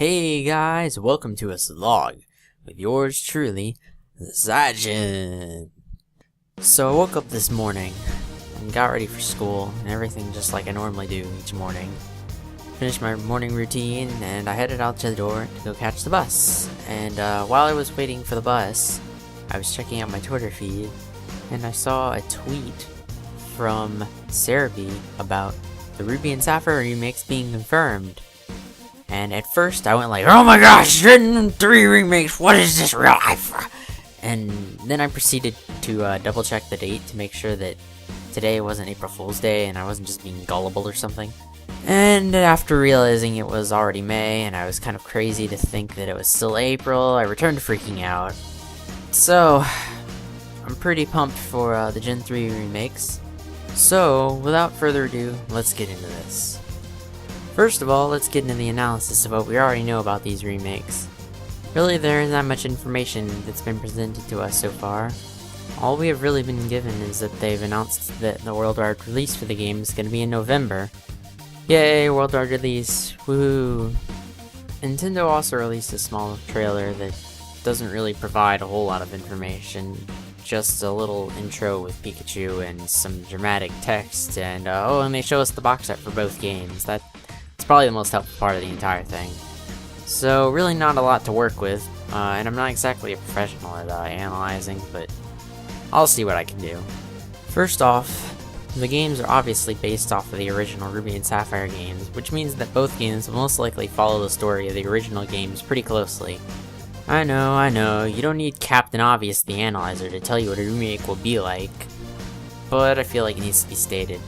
Hey guys, welcome to a vlog with yours truly, Zajan. So I woke up this morning and got ready for school and everything just like I normally do each morning. Finished my morning routine and I headed out to the door to go catch the bus. And while I was waiting for the bus, I was checking out my Twitter feed and I saw a tweet from Cerebi about the Ruby and Sapphire remakes being confirmed. And at first I went like, oh my gosh, 3 remakes, what is this real life? And then I proceeded to double check the date to make sure that today wasn't April Fool's Day and I wasn't just being gullible or something. And after realizing it was already May and I was kind of crazy to think that it was still April, I returned to freaking out. So, I'm pretty pumped for the Gen 3 remakes. So, without further ado, let's get into this. First of all, let's get into the analysis of what we already know about these remakes. Really, there isn't that much information that's been presented to us so far. All we have really been given is that they've announced that the worldwide release for the game is going to be in November. Yay, worldwide release, woohoo! Nintendo also released a small trailer that doesn't really provide a whole lot of information. Just a little intro with Pikachu and some dramatic text, and and they show us the box art for both games. That's probably the most helpful part of the entire thing. So really not a lot to work with, and I'm not exactly a professional at analyzing, but I'll see what I can do. First off, the games are obviously based off of the original Ruby and Sapphire games, which means that both games will most likely follow the story of the original games pretty closely. I know, you don't need Captain Obvious the Analyzer to tell you what a remake will be like, but I feel like it needs to be stated.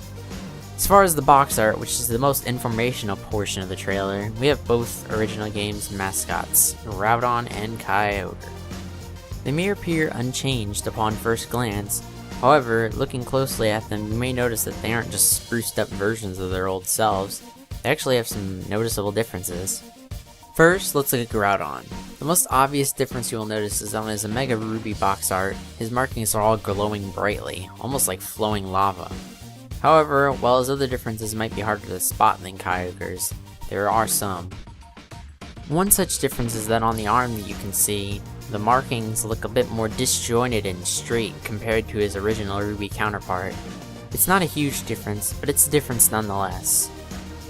As far as the box art, which is the most informational portion of the trailer, we have both original games mascots, Groudon and Kyogre. They may appear unchanged upon first glance, however, looking closely at them, you may notice that they aren't just spruced up versions of their old selves. They actually have some noticeable differences. First, let's look at Groudon. The most obvious difference you will notice is on his Omega Ruby box art, his markings are all glowing brightly, almost like flowing lava. However, while his other differences might be harder to spot than Kyogre's, there are some. One such difference is that on the arm that you can see, the markings look a bit more disjointed and straight compared to his original Ruby counterpart. It's not a huge difference, but it's a difference nonetheless.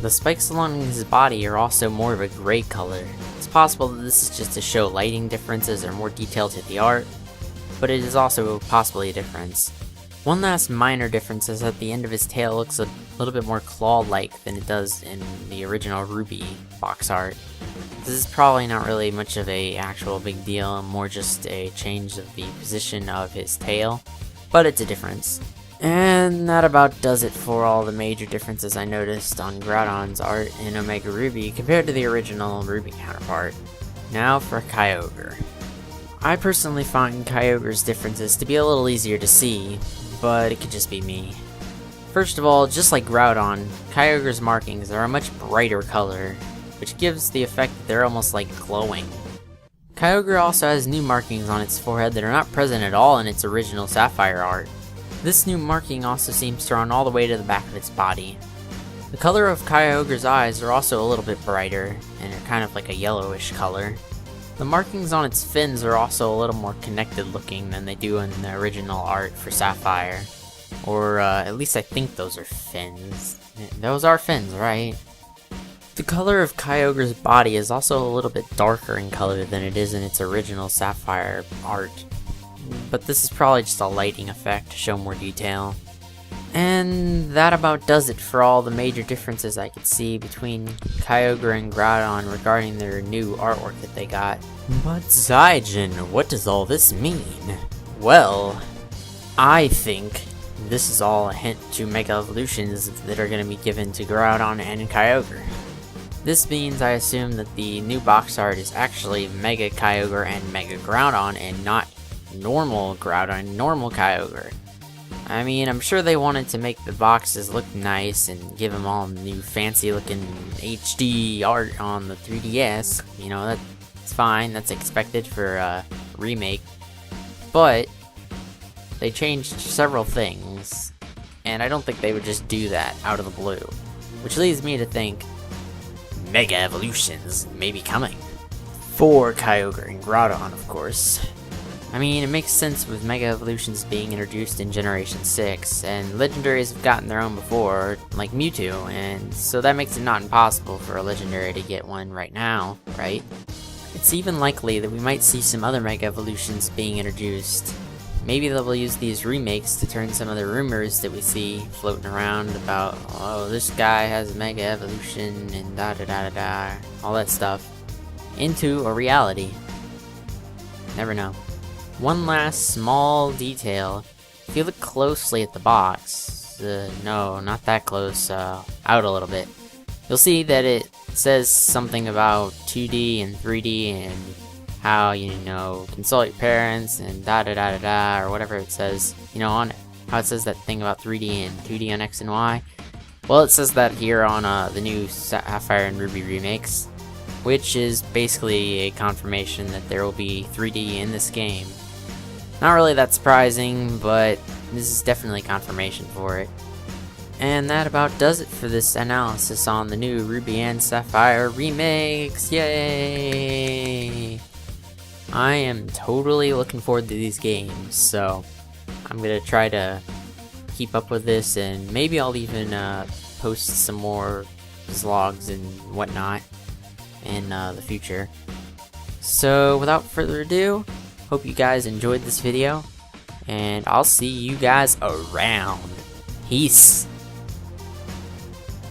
The spikes along his body are also more of a gray color. It's possible that this is just to show lighting differences or more detail to the art, but it is also possibly a difference. One last minor difference is that the end of his tail looks a little bit more claw-like than it does in the original Ruby box art. This is probably not really much of a actual big deal, more just a change of the position of his tail, but it's a difference. And that about does it for all the major differences I noticed on Groudon's art in Omega Ruby compared to the original Ruby counterpart. Now for Kyogre. I personally find Kyogre's differences to be a little easier to see, but it could just be me. First of all, just like Groudon, Kyogre's markings are a much brighter color, which gives the effect that they're almost like glowing. Kyogre also has new markings on its forehead that are not present at all in its original Sapphire art. This new marking also seems to run all the way to the back of its body. The color of Kyogre's eyes are also a little bit brighter, and are kind of like a yellowish color. The markings on its fins are also a little more connected looking than they do in the original art for Sapphire. Or at least I think those are fins. Those are fins, right? The color of Kyogre's body is also a little bit darker in color than it is in its original Sapphire art. But this is probably just a lighting effect to show more detail. And that about does it for all the major differences I could see between Kyogre and Groudon regarding their new artwork that they got. But Zaijin, what does all this mean? Well, I think this is all a hint to Mega Evolutions that are going to be given to Groudon and Kyogre. This means I assume that the new box art is actually Mega Kyogre and Mega Groudon and not normal Groudon and normal Kyogre. I mean, I'm sure they wanted to make the boxes look nice and give them all new fancy looking HD art on the 3DS. You know, that's fine, that's expected for a remake. But they changed several things, and I don't think they would just do that out of the blue. Which leads me to think, Mega Evolutions may be coming. For Kyogre and Groudon, of course. I mean, it makes sense with Mega Evolutions being introduced in Generation 6, and Legendaries have gotten their own before, like Mewtwo, and so that makes it not impossible for a Legendary to get one right now, right? It's even likely that we might see some other Mega Evolutions being introduced. Maybe they'll use these remakes to turn some of the rumors that we see floating around about, oh, this guy has a Mega Evolution, and da-da-da-da-da, all that stuff, into a reality. Never know. One last small detail. If you look closely at the box, no, not that close, out a little bit, you'll see that it says something about 2D and 3D and how, you know, consult your parents and da-da-da-da-da, or whatever it says, you know, on it. How it says that thing about 3D and 2D on X and Y. Well, it says that here on the new Sapphire and Ruby remakes, which is basically a confirmation that there will be 3D in this game. Not really that surprising, but this is definitely confirmation for it. And that about does it for this analysis on the new Ruby and Sapphire remakes. Yay! I am totally looking forward to these games, so I'm gonna try to keep up with this, and maybe I'll even post some more vlogs and whatnot in the future. So without further ado, hope you guys enjoyed this video, and I'll see you guys around. Peace!